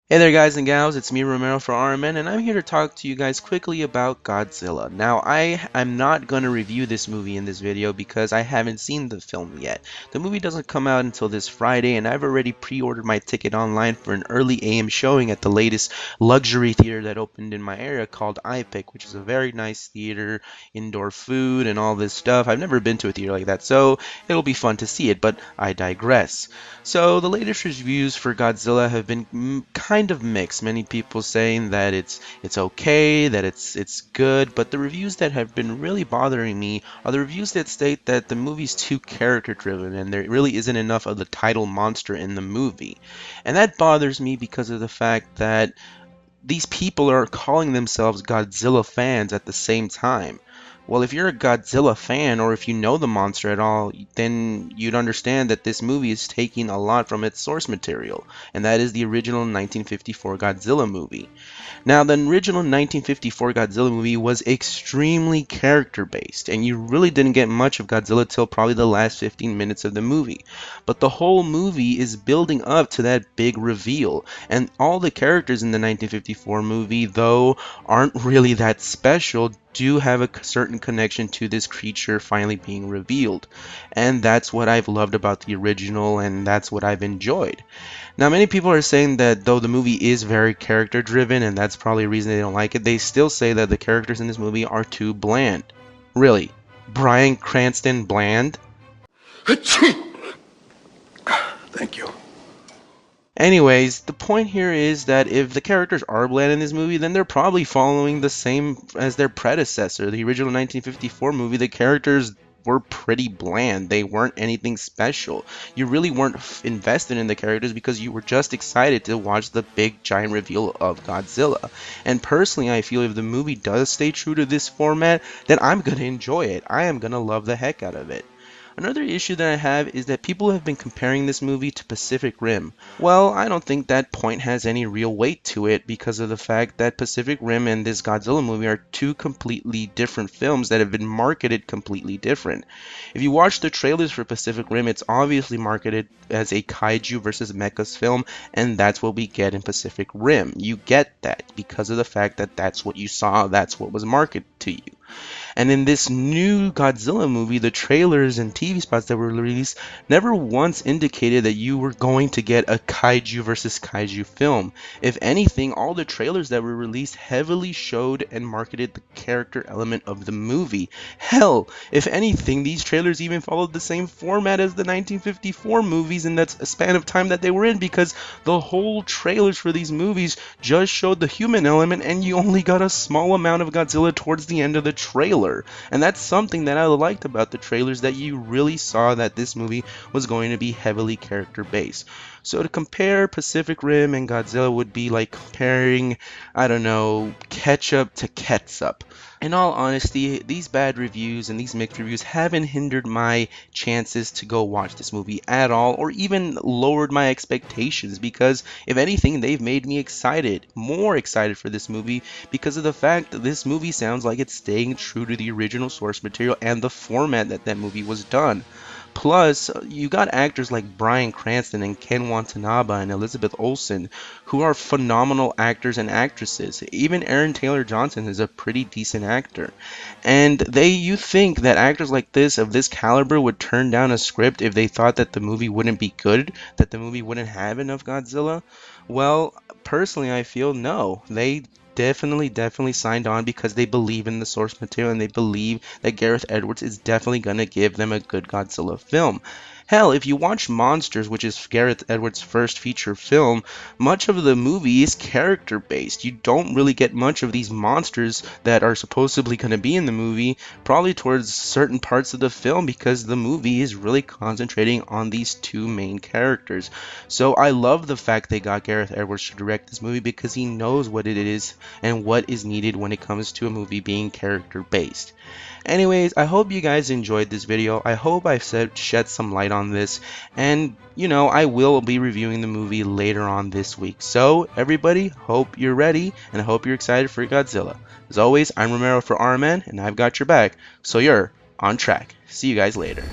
Hey there guys and gals, it's me Romero for RMN and I'm here to talk to you guys quickly about Godzilla. Now I'm not going to review this movie in this video because I haven't seen the film yet. The movie doesn't come out until this Friday and I've already pre-ordered my ticket online for an early AM showing at the latest luxury theater that opened in my area called iPic, which is a very nice theater, indoor food and all this stuff. I've never been to a theater like that, so it'll be fun to see it, but I digress. So the latest reviews for Godzilla have been kind of mixed. Many people saying that it's okay, that it's good, but the reviews that have been really bothering me are the reviews that state that the movie's too character driven and there really isn't enough of the title monster in the movie. And that bothers me because of the fact that these people are calling themselves Godzilla fans at the same time. Well, if you're a Godzilla fan or if you know the monster at all, then you'd understand that this movie is taking a lot from its source material, and that is the original 1954 Godzilla movie. Now, the original 1954 Godzilla movie was extremely character based, and you really didn't get much of Godzilla till probably the last 15 minutes of the movie. But the whole movie is building up to that big reveal, and all the characters in the 1954 movie, though, aren't really that special, do have a certain connection to this creature finally being revealed. And that's what I've loved about the original, and that's what I've enjoyed. Now, many people are saying that though the movie is very character driven, and that's probably a reason they don't like it, they still say that the characters in this movie are too bland. Really? Bryan Cranston bland? Thank you. Anyways, the point here is that if the characters are bland in this movie, then they're probably following the same as their predecessor, the original 1954 movie. The characters were pretty bland. They weren't anything special. You really weren't invested in the characters because you were just excited to watch the big giant reveal of Godzilla. And personally, I feel if the movie does stay true to this format, then I'm going to enjoy it. I am going to love the heck out of it. Another issue that I have is that people have been comparing this movie to Pacific Rim. Well, I don't think that point has any real weight to it because of the fact that Pacific Rim and this Godzilla movie are two completely different films that have been marketed completely different. If you watch the trailers for Pacific Rim, it's obviously marketed as a kaiju versus mechas film, and that's what we get in Pacific Rim. You get that because of the fact that that's what you saw, that's what was marketed to you. And in this new Godzilla movie, the trailers and TV spots that were released never once indicated that you were going to get a kaiju versus kaiju film. If anything, all the trailers that were released heavily showed and marketed the character element of the movie. Hell, if anything, these trailers even followed the same format as the 1954 movies in that span of time that they were in, because the whole trailers for these movies just showed the human element and you only got a small amount of Godzilla towards the end of the trailer. And that's something that I liked about the trailers, that you really saw that this movie was going to be heavily character based. So to compare Pacific Rim and Godzilla would be like comparing, I don't know, ketchup to ketchup. In all honesty, these bad reviews and these mixed reviews haven't hindered my chances to go watch this movie at all, or even lowered my expectations, because if anything, they've made me excited, more excited for this movie, because of the fact that this movie sounds like it's staying true to the original source material and the format that that movie was done. Plus, you got actors like Bryan Cranston and Ken Watanabe and Elizabeth Olsen, who are phenomenal actors and actresses. Even Aaron Taylor Johnson is a pretty decent actor. And you think that actors like this, of this caliber, would turn down a script if they thought that the movie wouldn't be good, that the movie wouldn't have enough Godzilla? Well, personally, I feel no. They definitely signed on because they believe in the source material and they believe that Gareth Edwards is definitely going to give them a good Godzilla film. Hell, if you watch Monsters, which is Gareth Edwards' first feature film, much of the movie is character based. You don't really get much of these monsters that are supposedly going to be in the movie, probably towards certain parts of the film, because the movie is really concentrating on these two main characters. So I love the fact they got Gareth Edwards to direct this movie, because he knows what it is and what is needed when it comes to a movie being character based. Anyways, I hope you guys enjoyed this video. I hope I've shed some light on this, and I will be reviewing the movie later on this week. So everybody, hope you're ready and I hope you're excited for Godzilla. As always, I'm Romero for RMN and I've got your back, so you're on track. See you guys later.